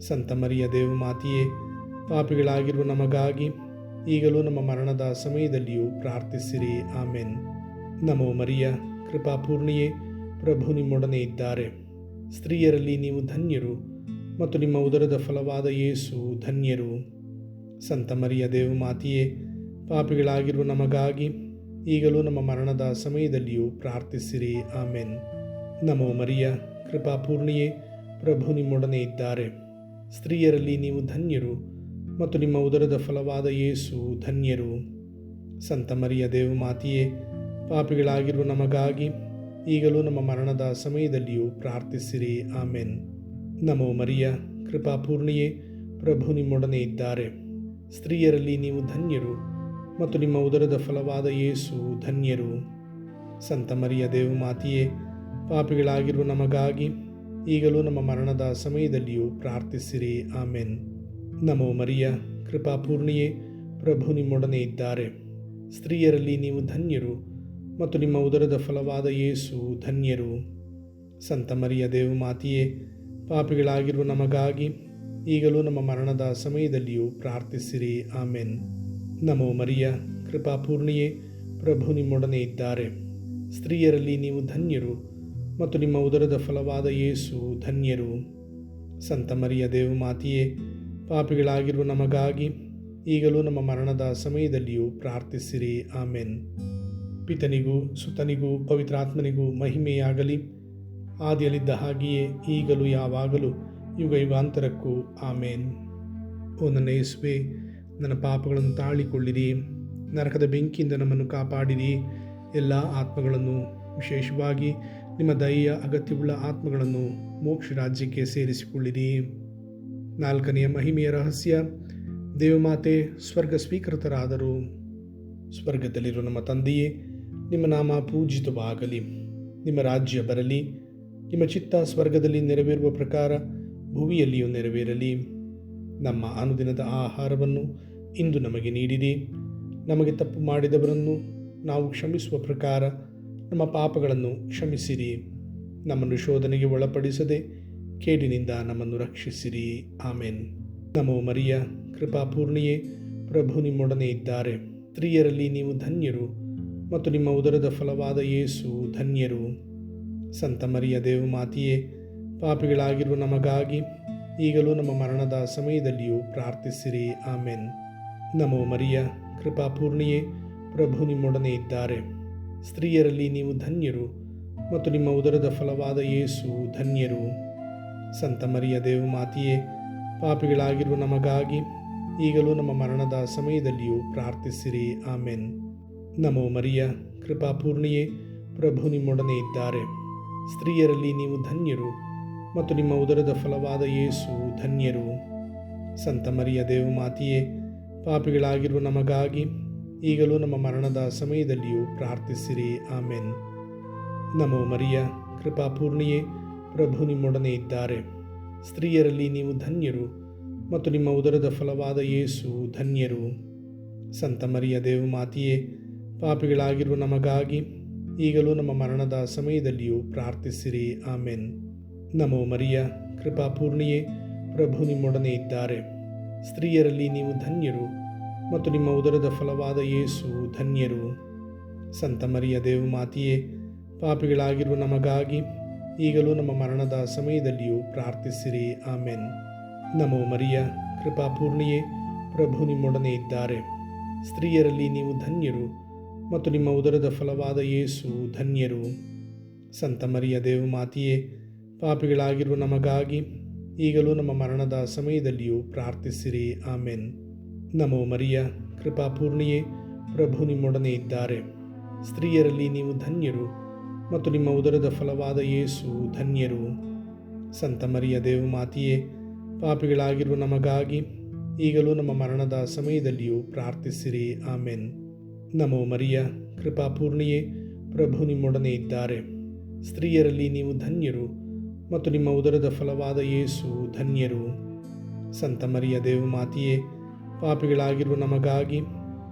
ಸಂತ ಮರಿಯ ದೇವಮಾತೆಯೇ, ಪಾಪಿಗಳಾಗಿರುವ ನಮಗಾಗಿ ಈಗಲೂ ನಮ್ಮ ಮರಣದ ಸಮಯದಲ್ಲಿಯೂ ಪ್ರಾರ್ಥಿಸಿರಿ. ಆಮೆನ್. ನಮೋ ಮರಿಯ, ಕೃಪಾಪೂರ್ಣಿಯೇ, ಪ್ರಭು ನಿಮ್ಮೊಡನೆ ಇದ್ದಾರೆ. ಸ್ತ್ರೀಯರಲ್ಲಿ ನೀವು ಧನ್ಯರು, ಮತ್ತು ನಿಮ್ಮ ಉದರದ ಫಲವಾದ ಯೇಸು ಧನ್ಯರು. ಸಂತ ಮರಿಯ ದೇವಮಾತೆಯೇ, ಪಾಪಿಗಳಾಗಿರುವ ನಮಗಾಗಿ ಈಗಲೂ ನಮ್ಮ ಮರಣದ ಸಮಯದಲ್ಲಿಯೂ ಪ್ರಾರ್ಥಿಸಿರಿ. ಆಮೆನ್. ನಮೋ ಮರಿಯ, ಕೃಪಾಪೂರ್ಣಿಯೇ, ಪ್ರಭು ನಿಮ್ಮೊಡನೆ ಇದ್ದಾರೆ. ಸ್ತ್ರೀಯರಲ್ಲಿ ನೀವು ಧನ್ಯರು, ಮತ್ತು ನಿಮ್ಮ ಉದರದ ಫಲವಾದ ಯೇಸು ಧನ್ಯರು. ಸಂತ ಮರಿಯ ದೇವಮಾತೆಯೇ, ಪಾಪಿಗಳಾಗಿರುವ ನಮಗಾಗಿ ಈಗಲೂ ನಮ್ಮ ಮರಣದ ಸಮಯದಲ್ಲಿಯೂ ಪ್ರಾರ್ಥಿಸಿರಿ. ಆಮೆನ್. ನಮೋ ಮರಿಯ, ಕೃಪಾಪೂರ್ಣಿಯೇ, ಪ್ರಭು ನಿಮ್ಮೊಡನೆ ಇದ್ದಾರೆ. ಸ್ತ್ರೀಯರಲ್ಲಿ ನೀವು ಧನ್ಯರು, ಮತ್ತು ನಿಮ್ಮ ಉದರದ ಫಲವಾದ ಯೇಸು ಧನ್ಯರು. ಸಂತ ಮರಿಯ ದೇವಮಾತೆಯೇ, ಪಾಪಿಗಳಾಗಿರುವ ನಮಗಾಗಿ ಈಗಲೂ ನಮ್ಮ ಮರಣದ ಸಮಯದಲ್ಲಿಯೂ ಪ್ರಾರ್ಥಿಸಿರಿ. ಆಮೆನ್. ನಮೋ ಮರಿಯ, ಕೃಪಾಪೂರ್ಣಿಯೇ, ಪ್ರಭು ನಿಮ್ಮೊಡನೆ ಇದ್ದಾರೆ. ಸ್ತ್ರೀಯರಲ್ಲಿ ನೀವು ಧನ್ಯರು, ಮತ್ತು ನಿಮ್ಮ ಉದರದ ಫಲವಾದ ಯೇಸು ಧನ್ಯರು. ಸಂತ ಮರಿಯ ದೇವಮಾತೆಯೇ, ಪಾಪಿಗಳಾಗಿರುವ ನಮಗಾಗಿ ಈಗಲೂ ನಮ್ಮ ಮರಣದ ಸಮಯದಲ್ಲಿಯೂ ಪ್ರಾರ್ಥಿಸಿರಿ. ಆಮೆನ್. ನಮೋ ಮರಿಯ, ಕೃಪಾಪೂರ್ಣಿಯೇ, ಪ್ರಭು ನಿಮ್ಮೊಡನೆ ಇದ್ದಾರೆ. ಸ್ತ್ರೀಯರಲ್ಲಿ ನೀವು ಧನ್ಯರು, ಮತ್ತು ನಿಮ್ಮ ಉದರದ ಫಲವಾದ ಯೇಸು ಧನ್ಯರು. ಸಂತ ಮರಿಯ ದೇವಮಾತೆಯೇ, ಪಾಪಿಗಳಾಗಿರುವ ನಮಗಾಗಿ ಈಗಲೂ ನಮ್ಮ ಮರಣದ ಸಮಯದಲ್ಲಿಯೂ ಪ್ರಾರ್ಥಿಸಿರಿ. ಆಮೆನ್. ಪಿತನಿಗೂ ಸುತನಿಗೂ ಪವಿತ್ರಾತ್ಮನಿಗೂ ಮಹಿಮೆಯಾಗಲಿ, ಆದಿಯಲ್ಲಿದ್ದ ಹಾಗೆಯೇ ಈಗಲೂ ಯಾವಾಗಲೂ ಯುಗ ಯುಗಾಂತರಕ್ಕೂ. ಆಮೇನ್. ಓ ನನ್ನ ಯೇಸುವೆ, ನನ್ನ ಪಾಪಗಳನ್ನು ತಾಳಿಕೊಳ್ಳಿರಿ, ನರಕದ ಬೆಂಕಿಯಿಂದ ನಮ್ಮನ್ನು ಕಾಪಾಡಿರಿ. ಎಲ್ಲ ಆತ್ಮಗಳನ್ನು, ವಿಶೇಷವಾಗಿ ನಿಮ್ಮ ದಯೆಯ ಅಗತ್ಯವುಳ್ಳ ಆತ್ಮಗಳನ್ನು ಮೋಕ್ಷ ರಾಜ್ಯಕ್ಕೆ ಸೇರಿಸಿಕೊಳ್ಳಿರಿ. ನಾಲ್ಕನೆಯ ಮಹಿಮೆಯ ರಹಸ್ಯ, ದೇವಮಾತೆ ಸ್ವರ್ಗ ಸ್ವೀಕೃತರಾದರು. ಸ್ವರ್ಗದಲ್ಲಿರುವ ನಮ್ಮ ತಂದೆಯೇ, ನಿಮ್ಮ ನಾಮ ಪೂಜಿತವಾಗಲಿ, ನಿಮ್ಮ ರಾಜ್ಯ ಬರಲಿ, ನಿಮ್ಮ ಚಿತ್ತ ಸ್ವರ್ಗದಲ್ಲಿ ನೆರವೇರುವ ಪ್ರಕಾರ ಭುವಿಯಲ್ಲಿಯೂ ನೆರವೇರಲಿ. ನಮ್ಮ ಅನುದಿನದ ಆಹಾರವನ್ನು ಇಂದು ನಮಗೆ ನೀಡಿರಿ. ನಮಗೆ ತಪ್ಪು ಮಾಡಿದವರನ್ನು ನಾವು ಕ್ಷಮಿಸುವ ಪ್ರಕಾರ ನಮ್ಮ ಪಾಪಗಳನ್ನು ಕ್ಷಮಿಸಿರಿ. ನಮ್ಮನ್ನು ಶೋಧನೆಗೆ ಒಳಪಡಿಸದೆ ಕೇಡಿನಿಂದ ನಮ್ಮನ್ನು ರಕ್ಷಿಸಿರಿ. ಆಮೆನ್. ನಮೋ ಮರಿಯ, ಕೃಪಾಪೂರ್ಣಿಯೇ, ಪ್ರಭು ನಿಮ್ಮೊಡನೆ ಇದ್ದಾರೆ. ಸ್ತ್ರೀಯರಲ್ಲಿ ನೀವು ಧನ್ಯರು, ಮತ್ತು ನಿಮ್ಮ ಉದರದ ಫಲವಾದ ಯೇಸು ಧನ್ಯರು. ಸಂತ ಮರಿಯ ದೇವಮಾತೆಯೇ, ಪಾಪಿಗಳಾಗಿರುವ ನಮಗಾಗಿ ಈಗಲೂ ನಮ್ಮ ಮರಣದ ಸಮಯದಲ್ಲಿಯೂ ಪ್ರಾರ್ಥಿಸಿರಿ. ಆಮೆನ್. ನಮೋ ಮರಿಯ, ಕೃಪಾಪೂರ್ಣಿಯೇ, ಪ್ರಭು ನಿಮ್ಮೊಡನೆ ಇದ್ದಾರೆ. ಸ್ತ್ರೀಯರಲ್ಲಿ ನೀವು ಧನ್ಯರು ಮತ್ತು ನಿಮ್ಮ ಉದರದ ಫಲವಾದ ಯೇಸು ಧನ್ಯರು. ಸಂತ ಮರಿಯ ದೇವಮಾತೆಯೇ, ಪಾಪಿಗಳಾಗಿರುವ ನಮಗಾಗಿ ಈಗಲೂ ನಮ್ಮ ಮರಣದ ಸಮಯದಲ್ಲಿಯೂ ಪ್ರಾರ್ಥಿಸಿರಿ. ಆಮೆನ್. ನಮೋ ಮರಿಯ, ಕೃಪಾಪೂರ್ಣಿಯೇ, ಪ್ರಭು ನಿಮ್ಮೊಡನೆ ಇದ್ದಾರೆ. ಸ್ತ್ರೀಯರಲ್ಲಿ ನೀವು ಧನ್ಯರು ಮತ್ತು ನಿಮ್ಮ ಉದರದ ಫಲವಾದ ಯೇಸು ಧನ್ಯರು. ಸಂತ ಮರಿಯ ದೇವಮಾತೆಯೇ, ಪಾಪಿಗಳಾಗಿರುವ ನಮಗಾಗಿ ಈಗಲೂ ನಮ್ಮ ಮರಣದ ಸಮಯದಲ್ಲಿಯೂ ಪ್ರಾರ್ಥಿಸಿರಿ. ಆಮೆನ್. ನಮೋ ಮರಿಯ, ಕೃಪಾಪೂರ್ಣಿಯೇ, ಪ್ರಭು ನಿಮ್ಮೊಡನೆ ಇದ್ದಾರೆ. ಸ್ತ್ರೀಯರಲ್ಲಿ ನೀವು ಧನ್ಯರು ಮತ್ತು ನಿಮ್ಮ ಉದರದ ಫಲವಾದ ಯೇಸು ಧನ್ಯರು. ಸಂತ ಮರಿಯ ದೇವಮಾತೆಯೇ, ಪಾಪಿಗಳಾಗಿರುವ ನಮಗಾಗಿ ಈಗಲೂ ನಮ್ಮ ಮರಣದ ಸಮಯದಲ್ಲಿಯೂ ಪ್ರಾರ್ಥಿಸಿರಿ. ಆಮೆನ್. ನಮೋ ಮರಿಯ, ಕೃಪಾಪೂರ್ಣಿಯೇ, ಪ್ರಭು ನಿಮ್ಮೊಡನೆ ಇದ್ದಾರೆ. ಸ್ತ್ರೀಯರಲ್ಲಿ ನೀವು ಧನ್ಯರು ಮತ್ತು ನಿಮ್ಮ ಉದರದ ಫಲವಾದ ಯೇಸು ಧನ್ಯರು. ಸಂತ ಮರಿಯ ದೇವಮಾತೆಯೇ, ಪಾಪಿಗಳಾಗಿರುವ ನಮಗಾಗಿ ಈಗಲೂ ನಮ್ಮ ಮರಣದ ಸಮಯದಲ್ಲಿಯೂ ಪ್ರಾರ್ಥಿಸಿರಿ. ಆಮೆನ್. ನಮೋ ಮರಿಯ, ಕೃಪಾಪೂರ್ಣಿಯೇ, ಪ್ರಭು ನಿಮ್ಮೊಡನೆ ಇದ್ದಾರೆ. ಸ್ತ್ರೀಯರಲ್ಲಿ ನೀವು ಧನ್ಯರು ಮತ್ತು ನಿಮ್ಮ ಉದರದ ಫಲವಾದ ಯೇಸು ಧನ್ಯರು. ಸಂತ ಮರಿಯ ದೇವಮಾತೆಯೇ, ಪಾಪಿಗಳಾಗಿರುವ ನಮಗಾಗಿ ಈಗಲೂ ನಮ್ಮ ಮರಣದ ಸಮಯದಲ್ಲಿಯೂ ಪ್ರಾರ್ಥಿಸಿರಿ. ಆಮೆನ್. ನಮೋ ಮರಿಯ, ಕೃಪಾಪೂರ್ಣಿಯೇ, ಪ್ರಭು ನಿಮ್ಮೊಡನೆ ಇದ್ದಾರೆ. ಸ್ತ್ರೀಯರಲ್ಲಿ ನೀವು ಧನ್ಯರು ಮತ್ತು ನಿಮ್ಮ ಉದರದ ಫಲವಾದ ಯೇಸು ಧನ್ಯರು. ಸಂತ ಮರಿಯ ದೇವಮಾತೆಯೇ, ಪಾಪಿಗಳಾಗಿರುವ ನಮಗಾಗಿ ಈಗಲೂ ನಮ್ಮ ಮರಣದ ಸಮಯದಲ್ಲಿಯೂ ಪ್ರಾರ್ಥಿಸಿರಿ. ಆಮೆನ್. ನಮೋ ಮರಿಯ, ಕೃಪಾಪೂರ್ಣಿಯೇ, ಪ್ರಭು ನಿಮ್ಮೊಡನೆ ಇದ್ದಾರೆ. ಸ್ತ್ರೀಯರಲ್ಲಿ ನೀವು ಧನ್ಯರು ಮತ್ತು ನಿಮ್ಮ ಉದರದ ಫಲವಾದ ಯೇಸು ಧನ್ಯರು. ಸಂತ ಮರಿಯ ದೇವಮಾತೆಯೇ, ಪಾಪಿಗಳಾಗಿರುವ ನಮಗಾಗಿ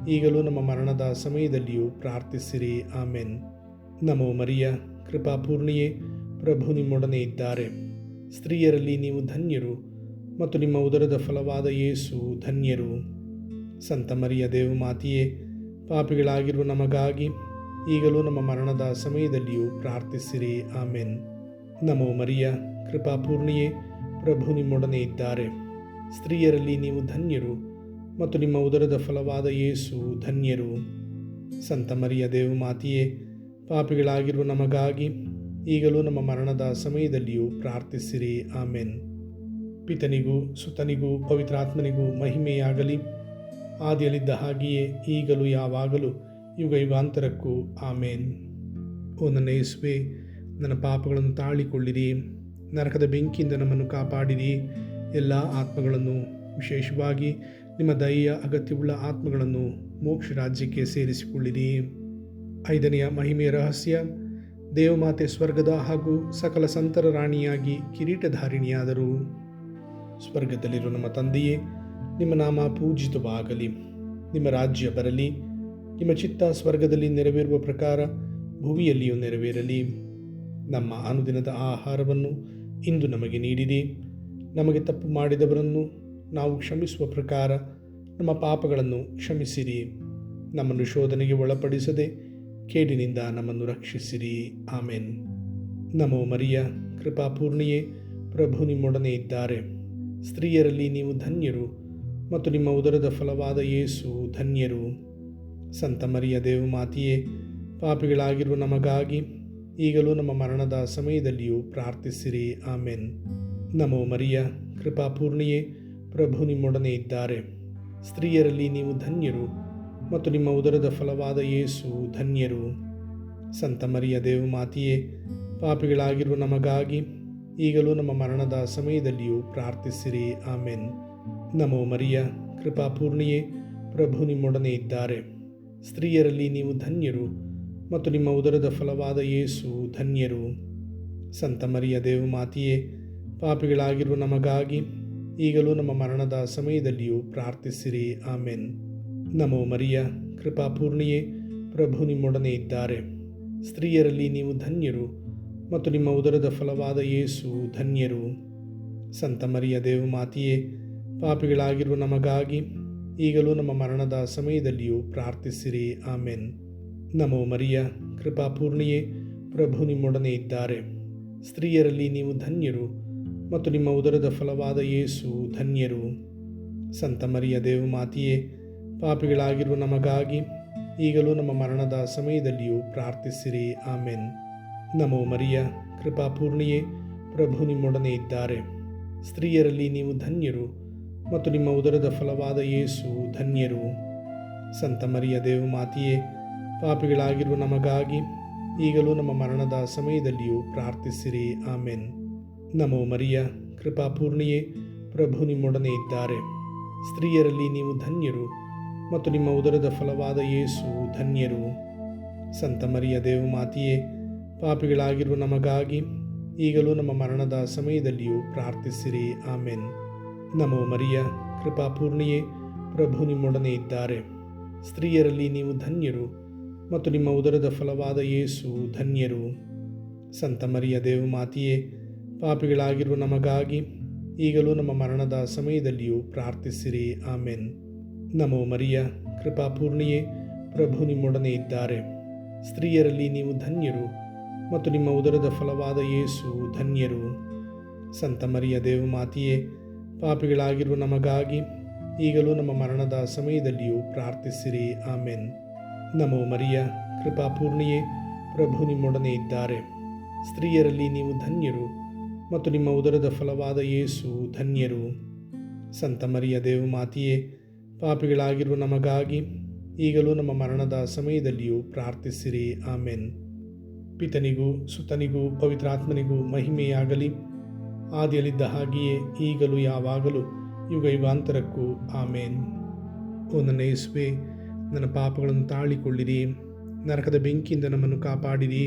ಈಗಲೂ ನಮ್ಮ ಮರಣದ ಸಮಯದಲ್ಲಿಯೂ ಪ್ರಾರ್ಥಿಸಿರಿ. ಆಮೆನ್. ನಮೋ ಮರಿಯ, ಕೃಪಾಪೂರ್ಣಿಯೇ, ಪ್ರಭು ನಿಮ್ಮೊಡನೆ ಇದ್ದಾರೆ. ಸ್ತ್ರೀಯರಲ್ಲಿ ನೀವು ಧನ್ಯರು ಮತ್ತು ನಿಮ್ಮ ಉದರದ ಫಲವಾದ ಯೇಸು ಧನ್ಯರು. ಸಂತ ಮರಿಯ ದೇವಮಾತೆಯೇ, ಪಾಪಿಗಳಾಗಿರುವ ನಮಗಾಗಿ ಈಗಲೂ ನಮ್ಮ ಮರಣದ ಸಮಯದಲ್ಲಿಯೂ ಪ್ರಾರ್ಥಿಸಿರಿ. ಆಮೆನ್. ನಮೋ ಮರಿಯ, ಕೃಪಾಪೂರ್ಣಿಯೇ, ಪ್ರಭು ನಿಮ್ಮೊಡನೆ ಇದ್ದಾರೆ. ಸ್ತ್ರೀಯರಲ್ಲಿ ನೀವು ಧನ್ಯರು ಮತ್ತು ನಿಮ್ಮ ಉದರದ ಫಲವಾದ ಯೇಸು ಧನ್ಯರು. ಸಂತ ಮರಿಯ ದೇವಮಾತೆಯೇ, ಪಾಪಿಗಳಾಗಿರುವ ನಮಗಾಗಿ ಈಗಲೂ ನಮ್ಮ ಮರಣದ ಸಮಯದಲ್ಲಿಯೂ ಪ್ರಾರ್ಥಿಸಿರಿ. ಆಮೆನ್. ಪಿತನಿಗೂ ಸುತನಿಗೂ ಪವಿತ್ರಾತ್ಮನಿಗೂ ಮಹಿಮೆಯಾಗಲಿ, ಆದಿಯಲ್ಲಿದ್ದ ಹಾಗೆಯೇ ಈಗಲೂ ಯಾವಾಗಲೂ ಯುಗ ಯುಗಾಂತರಕ್ಕೂ. ಆಮೇನ್. ಓ ನನ್ನ ಯೇಸುವೆ, ನನ್ನ ಪಾಪಗಳನ್ನು ತಾಳಿಕೊಳ್ಳಿರಿ, ನರಕದ ಬೆಂಕಿಯಿಂದ ನಮ್ಮನ್ನು ಕಾಪಾಡಿರಿ. ಎಲ್ಲ ಆತ್ಮಗಳನ್ನು, ವಿಶೇಷವಾಗಿ ನಿಮ್ಮ ದಯೆಯ ಅಗತ್ಯವುಳ್ಳ ಆತ್ಮಗಳನ್ನು ಮೋಕ್ಷ ರಾಜ್ಯಕ್ಕೆ ಸೇರಿಸಿಕೊಳ್ಳಿರಿ. 5ನೆಯ ಮಹಿಮೆಯ ರಹಸ್ಯ, ದೇವಮಾತೆ ಸ್ವರ್ಗದ ಹಾಗೂ ಸಕಲ ಸಂತರ ರಾಣಿಯಾಗಿ ಕಿರೀಟಧಾರಿಣಿಯಾದರು. ಸ್ವರ್ಗದಲ್ಲಿರುವ ನಮ್ಮ ತಂದೆಯೇ, ನಿಮ್ಮ ನಾಮ ಪೂಜಿತವಾಗಲಿ, ನಿಮ್ಮ ರಾಜ್ಯ ಬರಲಿ, ನಿಮ್ಮ ಚಿತ್ತ ಸ್ವರ್ಗದಲ್ಲಿ ನೆರವೇರುವ ಪ್ರಕಾರ ಭುವಿಯಲ್ಲಿಯೂ ನೆರವೇರಲಿ. ನಮ್ಮ ಅನುದಿನದ ಆಹಾರವನ್ನು ಇಂದು ನಮಗೆ ನೀಡಿರಿ. ನಮಗೆ ತಪ್ಪು ಮಾಡಿದವರನ್ನು ನಾವು ಕ್ಷಮಿಸುವ ಪ್ರಕಾರ ನಮ್ಮ ಪಾಪಗಳನ್ನು ಕ್ಷಮಿಸಿರಿ. ನಮ್ಮನ್ನು ಶೋಧನೆಗೆ ಒಳಪಡಿಸದೆ ಕೇಡಿನಿಂದ ನಮ್ಮನ್ನು ರಕ್ಷಿಸಿರಿ. ಆಮೆನ್. ನಮೋ ಮರಿಯ, ಕೃಪಾಪೂರ್ಣಿಯೇ, ಪ್ರಭು ನಿಮ್ಮೊಡನೆ ಇದ್ದಾರೆ. ಸ್ತ್ರೀಯರಲ್ಲಿ ನೀವು ಧನ್ಯರು ಮತ್ತು ನಿಮ್ಮ ಉದರದ ಫಲವಾದ ಯೇಸು ಧನ್ಯರು. ಸಂತ ಮರಿಯ ದೇವಮಾತೆಯೇ, ಪಾಪಿಗಳಾಗಿರುವ ನಮಗಾಗಿ ಈಗಲೂ ನಮ್ಮ ಮರಣದ ಸಮಯದಲ್ಲಿಯೂ ಪ್ರಾರ್ಥಿಸಿರಿ. ಆಮೆನ್. ನಮೋ ಮರಿಯ, ಕೃಪಾಪೂರ್ಣಿಯೇ, ಪ್ರಭು ನಿಮ್ಮೊಡನೆ ಇದ್ದಾರೆ. ಸ್ತ್ರೀಯರಲ್ಲಿ ನೀವು ಧನ್ಯರು ಮತ್ತು ನಿಮ್ಮ ಉದರದ ಫಲವಾದ ಯೇಸು ಧನ್ಯರು. ಸಂತ ಮರಿಯ ದೇವಮಾತೆಯೇ, ಪಾಪಿಗಳಾಗಿರುವ ನಮಗಾಗಿ ಈಗಲೂ ನಮ್ಮ ಮರಣದ ಸಮಯದಲ್ಲಿಯೂ ಪ್ರಾರ್ಥಿಸಿರಿ. ಆಮೆನ್. ನಮೋ ಮರಿಯ, ಕೃಪಾಪೂರ್ಣಿಯೇ, ಪ್ರಭು ನಿಮ್ಮೊಡನೆ ಇದ್ದಾರೆ. ಸ್ತ್ರೀಯರಲ್ಲಿ ನೀವು ಧನ್ಯರು ಮತ್ತು ನಿಮ್ಮ ಉದರದ ಫಲವಾದ ಯೇಸು ಧನ್ಯರು. ಸಂತ ಮರಿಯ ದೇವಮಾತೆಯೇ, ಪಾಪಿಗಳಾಗಿರುವ ನಮಗಾಗಿ ಈಗಲೂ ನಮ್ಮ ಮರಣದ ಸಮಯದಲ್ಲಿಯೂ ಪ್ರಾರ್ಥಿಸಿರಿ. ಆಮೆನ್. ನಮೋ ಮರಿಯ, ಕೃಪಾಪೂರ್ಣಿಯೇ, ಪ್ರಭು ನಿಮ್ಮೊಡನೆ ಇದ್ದಾರೆ. ಸ್ತ್ರೀಯರಲ್ಲಿ ನೀವು ಧನ್ಯರು ಮತ್ತು ನಿಮ್ಮ ಉದರದ ಫಲವಾದ ಯೇಸು ಧನ್ಯರು. ಸಂತ ಮರಿಯ ದೇವಮಾತೆಯೇ, ಪಾಪಿಗಳಾಗಿರುವ ನಮಗಾಗಿ ಈಗಲೂ ನಮ್ಮ ಮರಣದ ಸಮಯದಲ್ಲಿಯೂ ಪ್ರಾರ್ಥಿಸಿರಿ. ಆಮೆನ್. ನಮೋ ಮರಿಯ, ಕೃಪಾಪೂರ್ಣಿಯೇ, ಪ್ರಭು ನಿಮ್ಮೊಡನೆ ಇದ್ದಾರೆ. ಸ್ತ್ರೀಯರಲ್ಲಿ ನೀವು ಧನ್ಯರು ಮತ್ತು ನಿಮ್ಮ ಉದರದ ಫಲವಾದ ಯೇಸು ಧನ್ಯರು. ಸಂತ ಮರಿಯ ದೇವಮಾತೆಯೇ, ಪಾಪಿಗಳಾಗಿರುವ ನಮಗಾಗಿ ಈಗಲೂ ನಮ್ಮ ಮರಣದ ಸಮಯದಲ್ಲಿಯೂ ಪ್ರಾರ್ಥಿಸಿರಿ. ಆಮೆನ್. ನಮೋ ಮರಿಯ, ಕೃಪಾಪೂರ್ಣಿಯೇ, ಪ್ರಭು ನಿಮ್ಮೊಡನೆ ಇದ್ದಾರೆ. ಸ್ತ್ರೀಯರಲ್ಲಿ ನೀವು ಧನ್ಯರು ಮತ್ತು ನಿಮ್ಮ ಉದರದ ಫಲವಾದ ಯೇಸು ಧನ್ಯರು. ಸಂತ ಮರಿಯ ದೇವಮಾತೆಯೇ, ಪಾಪಿಗಳಾಗಿರುವ ನಮಗಾಗಿ ಈಗಲೂ ನಮ್ಮ ಮರಣದ ಸಮಯದಲ್ಲಿಯೂ ಪ್ರಾರ್ಥಿಸಿರಿ. ಆಮೆನ್. ನಮೋ ಮರಿಯ, ಕೃಪಾಪೂರ್ಣಿಯೇ, ಪ್ರಭು ನಿಮ್ಮೊಡನೆ ಇದ್ದಾರೆ. ಸ್ತ್ರೀಯರಲ್ಲಿ ನೀವು ಧನ್ಯರು ಮತ್ತು ನಿಮ್ಮ ಉದರದ ಫಲವಾದ ಯೇಸು ಧನ್ಯರು. ಸಂತ ಮರಿಯ ದೇವಮಾತೆಯೇ, ಪಾಪಿಗಳಾಗಿರುವ ನಮಗಾಗಿ ಈಗಲೂ ನಮ್ಮ ಮರಣದ ಸಮಯದಲ್ಲಿಯೂ ಪ್ರಾರ್ಥಿಸಿರಿ. ಆಮೆನ್. ನಮೋ ಮರಿಯ, ಕೃಪಾಪೂರ್ಣಿಯೇ, ಪ್ರಭು ನಿಮ್ಮೊಡನೆ ಇದ್ದಾರೆ. ಸ್ತ್ರೀಯರಲ್ಲಿ ನೀವು ಧನ್ಯರು ಮತ್ತು ನಿಮ್ಮ ಉದರದ ಫಲವಾದ ಯೇಸು ಧನ್ಯರು. ಸಂತ ಮರಿಯ ದೇವಮಾತೆಯೇ, ಪಾಪಿಗಳಾಗಿರುವ ನಮಗಾಗಿ ಈಗಲೂ ನಮ್ಮ ಮರಣದ ಸಮಯದಲ್ಲಿಯೂ ಪ್ರಾರ್ಥಿಸಿರಿ. ಆಮೆನ್. ನಮೋ ಮರಿಯ, ಕೃಪಾಪೂರ್ಣಿಯೇ, ಪ್ರಭು ನಿಮ್ಮೊಡನೆ ಇದ್ದಾರೆ. ಸ್ತ್ರೀಯರಲ್ಲಿ ನೀವು ಧನ್ಯರು ಮತ್ತು ನಿಮ್ಮ ಉದರದ ಫಲವಾದ ಯೇಸು ಧನ್ಯರು. ಸಂತ ಮರಿಯ ದೇವಮಾತೆಯೇ, ಪಾಪಿಗಳಾಗಿರುವ ನಮಗಾಗಿ ಈಗಲೂ ನಮ್ಮ ಮರಣದ ಸಮಯದಲ್ಲಿಯೂ ಪ್ರಾರ್ಥಿಸಿರಿ. ಆಮೆನ್. ನಮೋ ಮರಿಯ, ಕೃಪಾಪೂರ್ಣಿಯೇ, ಪ್ರಭು ನಿಮ್ಮೊಡನೆ ಇದ್ದಾರೆ. ಸ್ತ್ರೀಯರಲ್ಲಿ ನೀವು ಧನ್ಯರು ಮತ್ತು ನಿಮ್ಮ ಉದರದ ಫಲವಾದ ಯೇಸು ಧನ್ಯರು. ಸಂತ ಮರಿಯ ದೇವಮಾತೆಯೇ, ಪಾಪಿಗಳಾಗಿರುವ ನಮಗಾಗಿ ಈಗಲೂ ನಮ್ಮ ಮರಣದ ಸಮಯದಲ್ಲಿಯೂ ಪ್ರಾರ್ಥಿಸಿರಿ. ಆಮೆನ್. ಪಿತನಿಗೂ ಸುತನಿಗೂ ಪವಿತ್ರಾತ್ಮನಿಗೂ ಮಹಿಮೆಯಾಗಲಿ, ಆದಿಯಲ್ಲಿದ್ದ ಹಾಗೆಯೇ ಈಗಲೂ ಯಾವಾಗಲೂ ಯುಗ ಯುಗಾಂತರಕ್ಕೂ. ಆಮೇನ್. ಓ ನನ್ನ ಯೇಸುವೆ, ನನ್ನ ಪಾಪಗಳನ್ನು ತಾಳಿಕೊಳ್ಳಿರಿ, ನರಕದ ಬೆಂಕಿಯಿಂದ ನಮ್ಮನ್ನು ಕಾಪಾಡಿರಿ.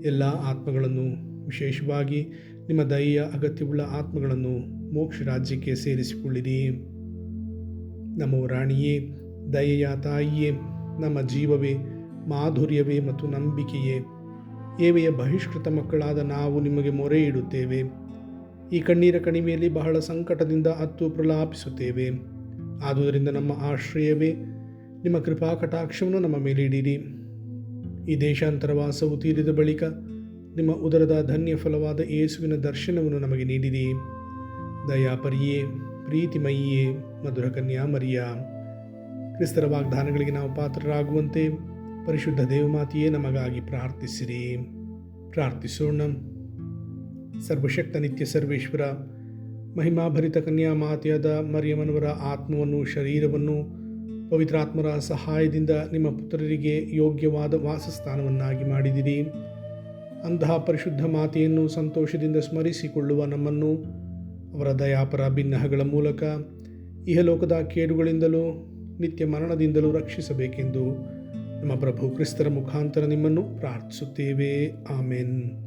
ಎಲ್ಲ ಆತ್ಮಗಳನ್ನು, ವಿಶೇಷವಾಗಿ ನಿಮ್ಮ ದಯೆಯ ಅಗತ್ಯವುಳ್ಳ ಆತ್ಮಗಳನ್ನು ಮೋಕ್ಷ ರಾಜ್ಯಕ್ಕೆ ಸೇರಿಸಿಕೊಳ್ಳಿರಿ. ನಮ್ಮ ರಾಣಿಯೇ, ದಯೆಯ ತಾಯಿಯೇ, ನಮ್ಮ ಜೀವವೇ, ಮಾಧುರ್ಯವೇ ಮತ್ತು ನಂಬಿಕೆಯೇ, ಏವೆಯ ಬಹಿಷ್ಕೃತ ಮಕ್ಕಳಾದ ನಾವು ನಿಮಗೆ ಮೊರೆ ಇಡುತ್ತೇವೆ. ಈ ಕಣ್ಣೀರ ಕಣಿವೆಯಲ್ಲಿ ಬಹಳ ಸಂಕಟದಿಂದ ಅತ್ತು ಪ್ರಲಾಪಿಸುತ್ತೇವೆ. ಆದುದರಿಂದ ನಮ್ಮ ಆಶ್ರಯವೇ, ನಿಮ್ಮ ಕೃಪಾ ಕಟಾಕ್ಷವನ್ನು ನಮ್ಮ ಮೇಲೆ ಇಡಿರಿ. ಈ ದೇಶಾಂತರವಾಸವು ತೀರಿದ ಬಳಿಕ ನಿಮ್ಮ ಉದರದ ಧನ್ಯ ಫಲವಾದ ಯೇಸುವಿನ ದರ್ಶನವನ್ನು ನಮಗೆ ನೀಡಿರಿ. ದಯಾಪರಿಯೇ, ಪ್ರೀತಿಮಯಿಯೇ, ಮಧುರ ಕನ್ಯಾ ಮರಿಯ, ಕ್ರಿಸ್ತರ ವಾಗ್ದಾನಗಳಿಗೆ ನಾವು ಪಾತ್ರರಾಗುವಂತೆ ಪರಿಶುದ್ಧ ದೇವಮಾತೆಯೇ ನಮಗಾಗಿ ಪ್ರಾರ್ಥಿಸಿರಿ. ಪ್ರಾರ್ಥಿಸೋಣ. ಸರ್ವಶಕ್ತ ನಿತ್ಯ ಸರ್ವೇಶ್ವರ, ಮಹಿಮಾಭರಿತ ಕನ್ಯಾ ಮಾತೆಯಾದ ಮರಿಯಮ್ಮನವರ ಆತ್ಮವನ್ನು, ಶರೀರವನ್ನು ಪವಿತ್ರಾತ್ಮರ ಸಹಾಯದಿಂದ ನಿಮ್ಮ ಪುತ್ರರಿಗೆ ಯೋಗ್ಯವಾದ ವಾಸಸ್ಥಾನವನ್ನಾಗಿ ಮಾಡಿದಿರಿ. ಅಂತಹ ಪರಿಶುದ್ಧ ಮಾತೆಯನ್ನು ಸಂತೋಷದಿಂದ ಸ್ಮರಿಸಿಕೊಳ್ಳುವ ನಮ್ಮನ್ನು ಅವರ ದಯಾಪರ ಭಿನ್ನಹಗಳ ಮೂಲಕ ಇಹಲೋಕದ ಕೇಡುಗಳಿಂದಲೂ ನಿತ್ಯ ಮರಣದಿಂದಲೂ ರಕ್ಷಿಸಬೇಕೆಂದು ನಮ್ಮ ಪ್ರಭು ಕ್ರಿಸ್ತರ ಮುಖಾಂತರ ನಿಮ್ಮನ್ನು ಪ್ರಾರ್ಥಿಸುತ್ತೇವೆ. ಆಮೆನ್.